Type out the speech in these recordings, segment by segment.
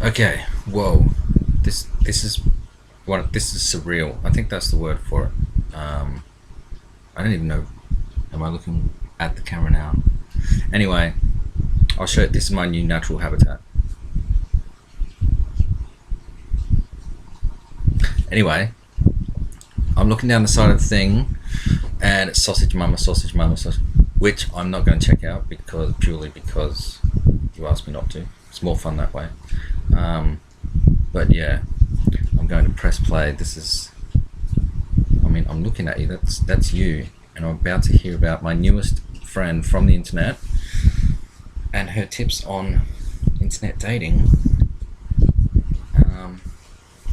Okay, whoa. This is this is surreal. I think that's the word for it. I don't even know. Am I looking at the camera now? Anyway, I'll show you. This is my new natural habitat. Anyway, I'm looking down the side of the thing, and it's sausage mama, sausage mama, sausage, which I'm not going to check out purely because you asked me not to. It's more fun that way. But yeah, I'm going to press play. This is, I mean, I'm looking at you. That's you, and I'm about to hear about my newest friend from the internet and her tips on internet dating.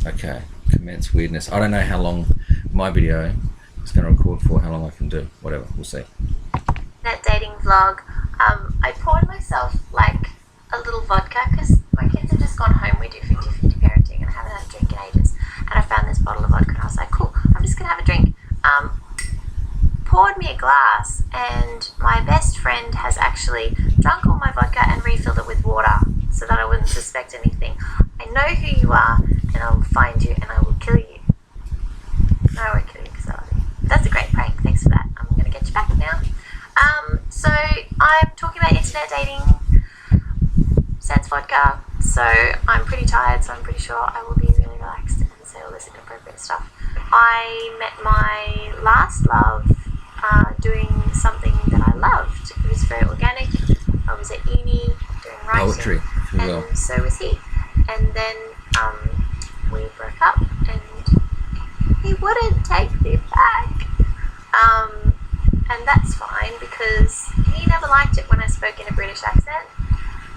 Okay, commence weirdness. I don't know how long my video is going to record for, how long I can do. Whatever, we'll see. That dating vlog. I poured myself like a little vodka because my kids have just gone home. We do 50-50 parenting and I haven't had a drink in ages. And I found this bottle of vodka and I was like, cool, I'm just going to have a drink. Poured me a glass and my best friend has actually drunk all my vodka and refilled it with water so that I wouldn't suspect anything. I know who you are and I will find you and I will kill you. No, I won't kill you because I love you. That's a great prank. Thanks for that. I'm going to get you back now. So I'm talking about internet dating, sans vodka, so I'm pretty tired, so I'm pretty sure I will be really relaxed and say all this inappropriate stuff. I met my last love doing something that I loved. It was very organic. I was at uni doing writing. Poetry, if you will. And so was he. And then we broke up and he wouldn't take me back. And that's fine because he never liked it when I spoke in a British accent,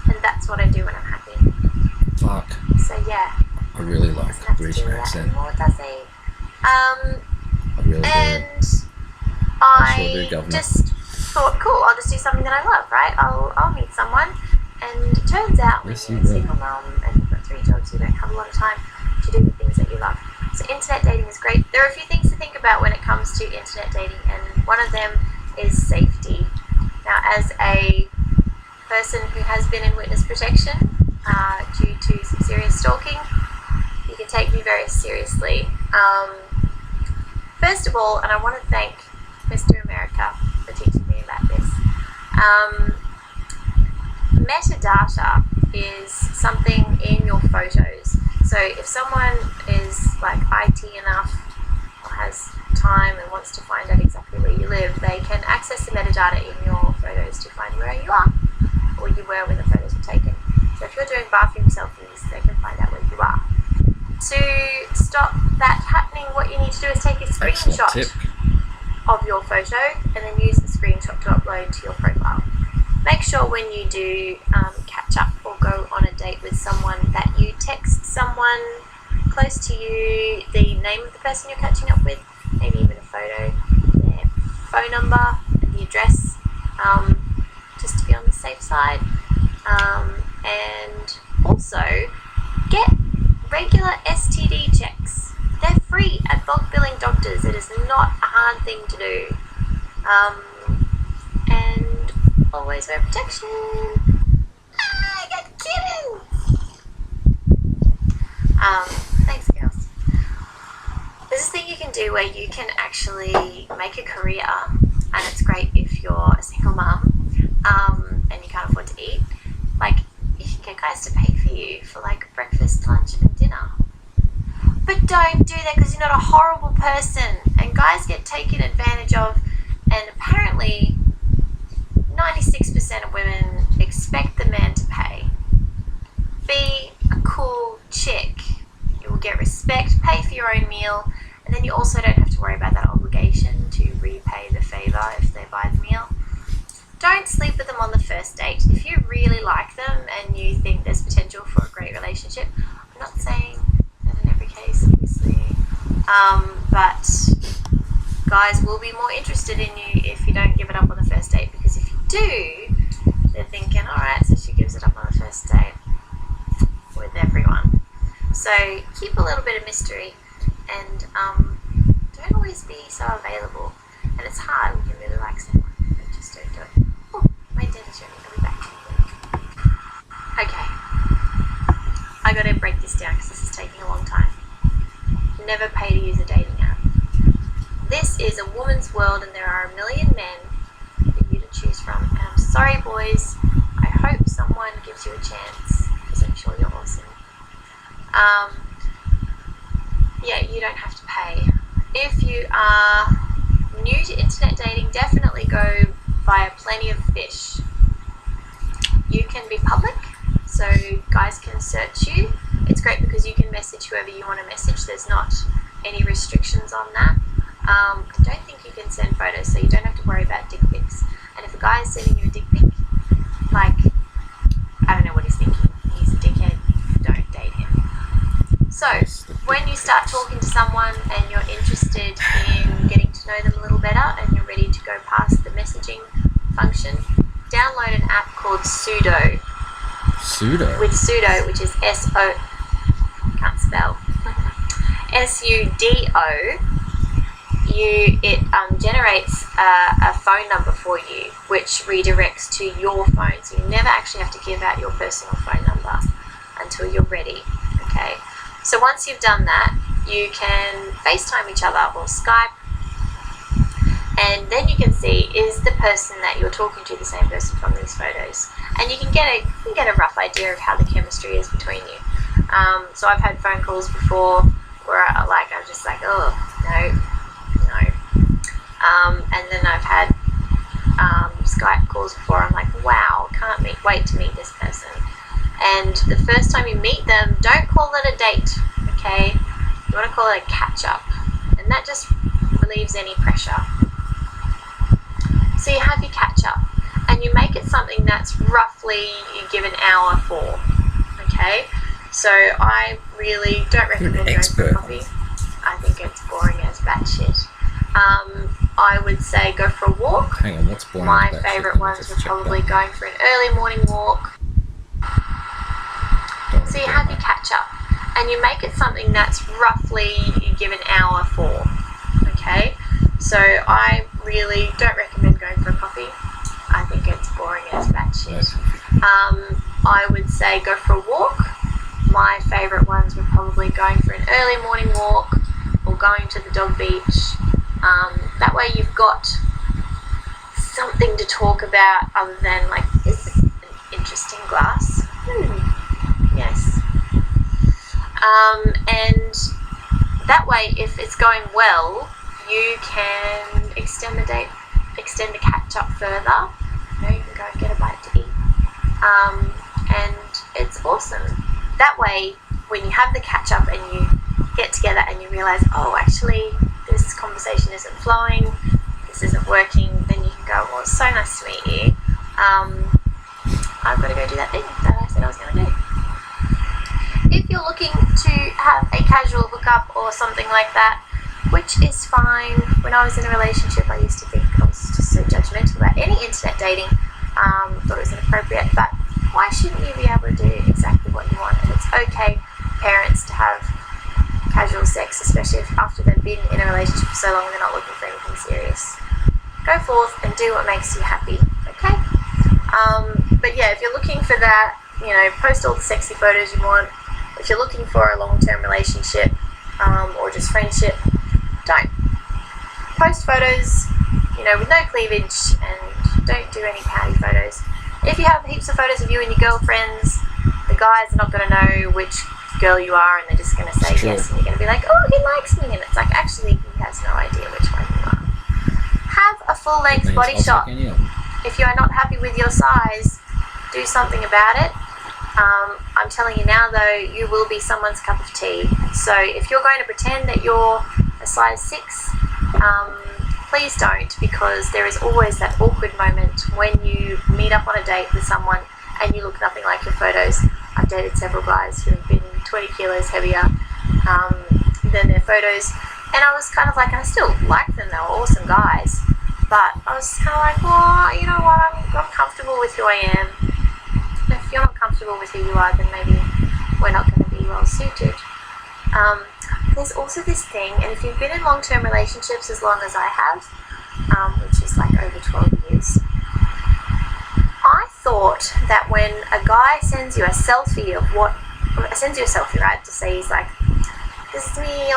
and that's what I do when I'm happy. Fuck. So yeah. I really like the British accent. Anymore, does he? I really do. And I just thought, cool, I'll just do something that I love, right? I'll meet someone, and it turns out when you're a single mum and you've got 3 jobs, you don't have a lot of time to do the things that you love. So internet dating is great. There are a few things to think about when it comes to internet dating, and one of them is safety. Now, as a person who has been in witness protection due to some serious stalking, you can take me very seriously. First of all, and I want to thank Mr. America for teaching me about this, metadata is something in your photos. So if someone is like IT enough or has time and wants to find out exactly where you live, they can access the metadata in your photos to find where you are or you were when the photos were taken. So if you're doing bathroom selfies, they can find out where you are. To stop that happening, what you need to do is take a screenshot of your photo and then use the screenshot to upload to your profile. Make sure when you do catch up or go on a date with someone that you text someone close to you the name of the person you're catching up with, maybe even a photo, their phone number, the address, just to be on the safe side. And also get regular STD checks. They're free at bulk billing doctors. It is not a hard thing to do. And always wear protection. I got kidding. Thanks, girls. There's this thing you can do where you can actually make a career, and it's great if you're a single mum and you can't afford to eat. Like, you can get guys to pay for you for like breakfast, lunch, and dinner. But don't do that because you're not a horrible person, and guys get taken advantage of, and apparently 96% of women expect the man to pay. Be a cool chick. You will get respect, pay for your own meal, and then you also don't have to worry about that obligation to repay the favour if they buy the meal. Don't sleep with them on the first date. If you really like them and you think there's potential for a great relationship, I'm not saying that in every case, obviously, but guys will be more interested in you if you don't give it up on the first date, because if you do, they're thinking, alright, so she gives it up on the first date with everyone. So keep a little bit of mystery, and don't always be so available. And it's hard when you really like someone, but just don't do it. Oh, my dad is ready. I'll be back. Okay. I I got to break this down because this is taking a long time. Never pay to use a dating app. This is a woman's world and there are a million men for you to choose from. And I'm sorry, boys. I hope someone gives you a chance because I'm sure you're awesome. Yeah, you don't have to pay. If you are new to internet dating, definitely go via Plenty of Fish. You can be public, so guys can search you. It's great because you can message whoever you want to message. There's not any restrictions on that. I don't think you can send photos, so you don't have to worry about dick pics. And if a guy is sending you a dick pic, like, I don't know what he's thinking. He's a dickhead. Don't date him. So, when you start talking to someone and you're interested in getting to know them a little better and you're ready to go past the messaging function, download an app called Sudo. Sudo? With Sudo, which is S-O... can't spell. S-U-D-O. It generates a phone number for you, which redirects to your phone. So you never actually have to give out your personal phone number until you're ready. Okay. So once you've done that, you can FaceTime each other or Skype, and then you can see, is the person that you're talking to the same person from these photos? And you can get a rough idea of how the chemistry is between you. So I've had phone calls before where I'm just like, oh, no. And then I've had Skype calls before. I'm like, wow, can't wait to meet this person. And the first time you meet them, don't call it a date, okay? You want to call it a catch-up. And that just relieves any pressure. So you have your catch-up. And you make it something that's roughly you give an hour for, okay? So I really don't recommend going for coffee. I think it's boring as batshit. I would say go for a walk. Hang on, what's boring? My favourite ones were probably going for an early morning walk. So you have your catch up and you make it something that's roughly you give an hour for, okay? So I really don't recommend going for a coffee. I think it's boring as batshit. I would say go for a walk. My favourite ones were probably going for an early morning walk or going to the dog beach. That way you've got something to talk about other than like, is this an interesting glass? Yes. And that way if it's going well, you can extend the catch up further. You can go and get a bite to eat. And it's awesome. That way, when you have the catch up and you get together and you realise, oh, actually, this conversation isn't flowing, this isn't working, then you can go, well, it's so nice to meet you. I've got to go do that thing that I said I was going to do. If you're looking to have a casual hookup or something like that, which is fine. When I was in a relationship, I used to think I was just so judgmental about any internet dating. Thought it was inappropriate, but why shouldn't you be able to do exactly what you want? And it's okay, parents, to have casual sex, especially if after they've been in a relationship for so long and they're not looking for anything serious. Go forth and do what makes you happy, okay? But yeah, if you're looking for that, post all the sexy photos you want. If you're looking for a long-term relationship or just friendship, don't. Post photos, with no cleavage, and don't do any pouty photos. If you have heaps of photos of you and your girlfriends, the guys are not going to know which girl you are, and they're just going to say yes, and you're going to be like, oh, he likes me, and it's like, actually, he has no idea which one you are. Have a full-length body shot. If you are not happy with your size, do something about it. I'm telling you now, though, you will be someone's cup of tea. So if you're going to pretend that you're a size 6, please don't, because there is always that awkward moment when you meet up on a date with someone and you look nothing like your photos. I've dated several guys who have been 20 kilos heavier than their photos, and I was kind of like, and I still like them, they were awesome guys, but I was kind of like, well, you know what, I'm comfortable with who I am. If you're not comfortable with who you are, then maybe we're not going to be well suited. There's also this thing, and if you've been in long-term relationships as long as I have, which is like over 12 years, I thought that when a guy sends you a selfie of what sends you a selfie, right? To say he's like, this is me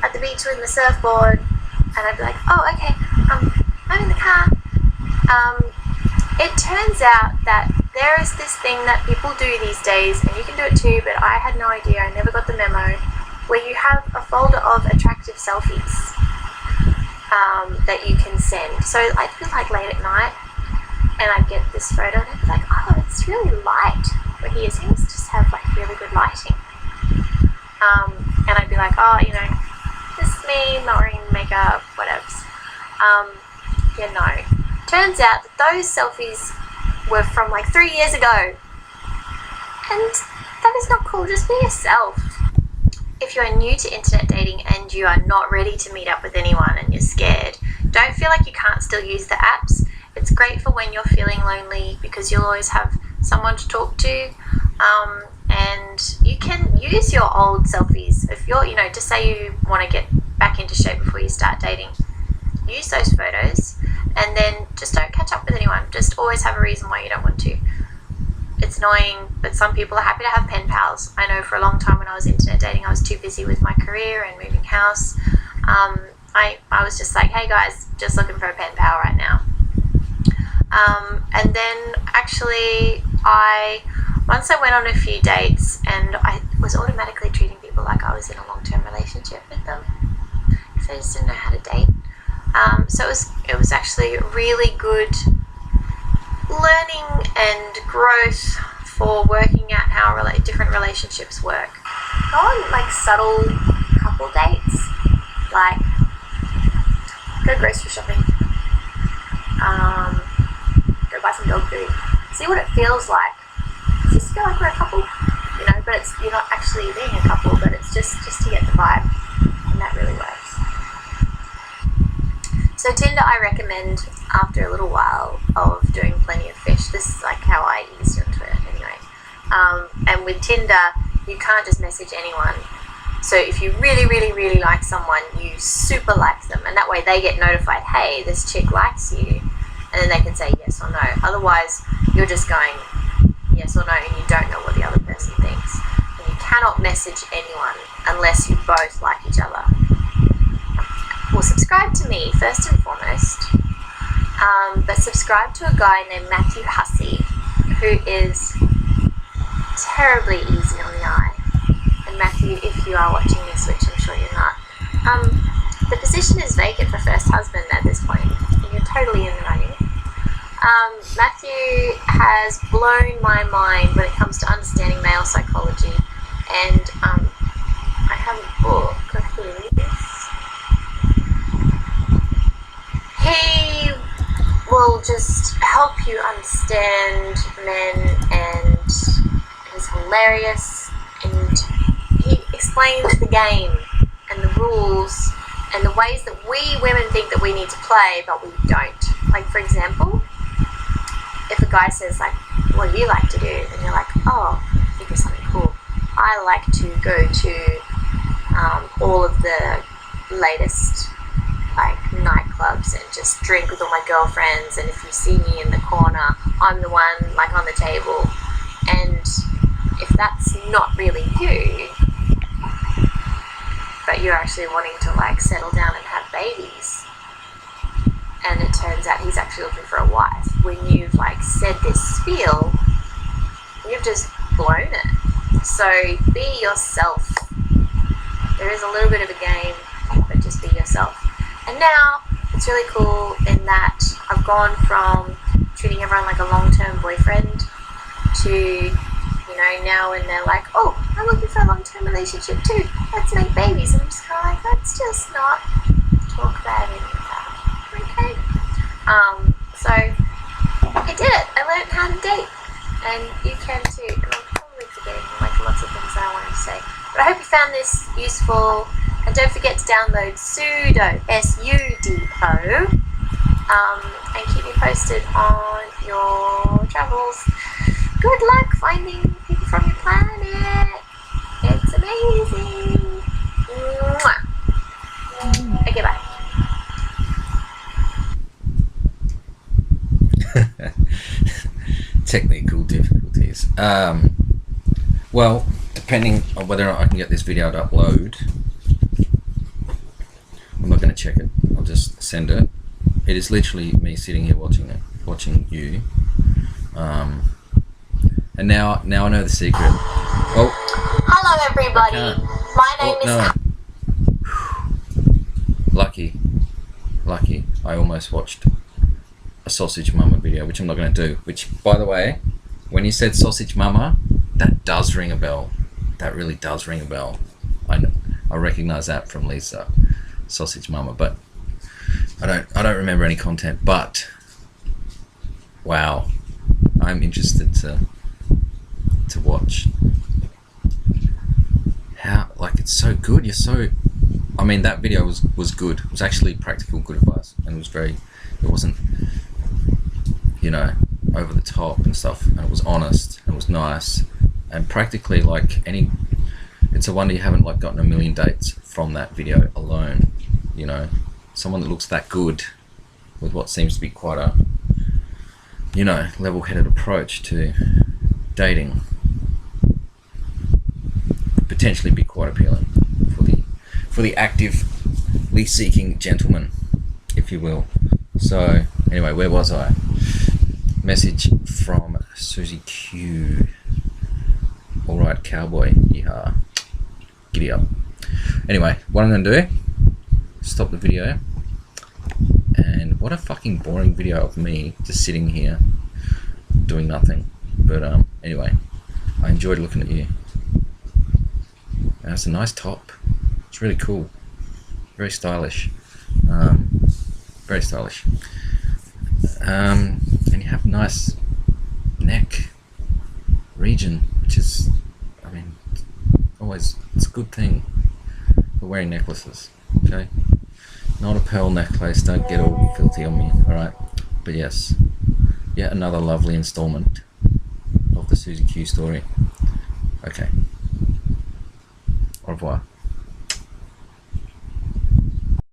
at the beach with the surfboard, and I'd be like, oh, okay, I'm in the car. It turns out that there is this thing that people do these days, and you can do it too, but I had no idea, I never got the memo, where you have a folder of attractive selfies that you can send. So I'd be like late at night, and I'd get this photo, and I'd be like, oh, it's really light where he is. He must just have like really good lighting. And I'd be like, oh, you know, this is me, not wearing makeup, whatevs. Yeah, no. Turns out that those selfies were from like 3 years ago. And that is not cool. Just be yourself. If you are new to internet dating and you are not ready to meet up with anyone and you're scared, don't feel like you can't still use the apps. It's great for when you're feeling lonely because you'll always have someone to talk to. And you can use your old selfies. If you're, you know, just say you want to get back into shape before you start dating, use those photos and then just don't catch up with anyone. Just always have a reason why you don't want to. It's annoying, but some people are happy to have pen pals. I know for a long time when I was internet dating, I was too busy with my career and moving house. I was just like, hey guys, just looking for a pen pal right now. And then actually once I went on a few dates and I was automatically treating people like I was in a long-term relationship with them because I just didn't know how to date. So it was actually really good learning and growth for working out how different relationships work. Go on like subtle couple dates, like go grocery shopping, go buy some dog food, see what it feels like. Just feel like we're a couple, you know, but you're not actually being a couple, but it's just to get the vibe, and that really works. So Tinder I recommend after a little while of doing Plenty of Fish. This is like how I eased into it anyway. And with Tinder, you can't just message anyone. So if you really, really, really like someone, you super like them, and that way they get notified, hey, this chick likes you, and then they can say yes or no. Otherwise, you're just going yes or no, and you don't know what the other person thinks. And you cannot message anyone unless you both like each other. Well, subscribe to me first and foremost, but subscribe to a guy named Matthew Hussey, who is terribly easy on the eye. And Matthew, if you are watching this, which I'm sure you're not, the position is vacant for first husband at this point. You're totally in the running. Matthew has blown my mind when it comes to understanding male psychology, and I have a book of his. He will just help you understand men, and he's hilarious, and he explains the game and the rules and the ways that we women think that we need to play, but we don't. Like, for example, if a guy says, like, what do you like to do? And you're like, oh, I think of something cool. I like to go to all of the latest, like, nightclubs and just drink with all my girlfriends, and if you see me in the corner, I'm the one, like, on the table. And if that's not really you, but you're actually wanting to, like, settle down and have babies, and it turns out he's actually looking for a wife, when you've, like, said this spiel, you've just blown it. So be yourself. There is a little bit of a game, but just be yourself. And now it's really cool in that I've gone from treating everyone like a long-term boyfriend to, you know, now when they're like, oh, I'm looking for a long-term relationship too, let's make babies. And I'm just kind of like, let's just not talk about any of that. Okay? So I did it. I learned how to date, and you can too. And I'm probably forgetting like lots of things that I wanted to say. But I hope you found this useful, and don't forget to download Sudo, S-U-D-O, and keep me posted on your travels. Good luck finding people from your planet. It's amazing. Mwah. Okay, bye. Technical difficulties. Well, depending on whether or not I can get this video to upload, I'm not going to check it. I'll just send it. It is literally me sitting here watching it, watching you. And now I know the secret. Oh, Hello, everybody. My name is. no. Lucky. I almost watched a Sausage Mama video, which I'm not going to do. Which, by the way, when you said Sausage Mama, that does ring a bell. That really does ring a bell. I recognise that from Lisa, Sausage Mama, but I don't remember any content. But wow, I'm interested to watch. How, like, it's so good. You're so. I mean, that video was good. It was actually practical, good advice, and it wasn't, you know, over the top and stuff. And it was honest. And it was nice, and practically like it's a wonder you haven't like gotten a million dates from that video alone. You know, someone that looks that good with what seems to be quite a, you know, level-headed approach to dating, potentially be quite appealing for the actively seeking gentleman, if you will. So anyway, where was I? Message from Susie Q. All right, cowboy, yeehaw, giddy up. Anyway, what I'm gonna do, stop the video, and what a fucking boring video of me just sitting here doing nothing. But anyway, I enjoyed looking at you. That's a nice top. It's really cool. Very stylish. Very stylish. And you have a nice neck region, which is, I mean, always, it's a good thing for wearing necklaces. Okay? Not a pearl necklace, don't get all filthy on me, alright? But yes, yet another lovely installment of the Susie Q story. Okay. Au revoir.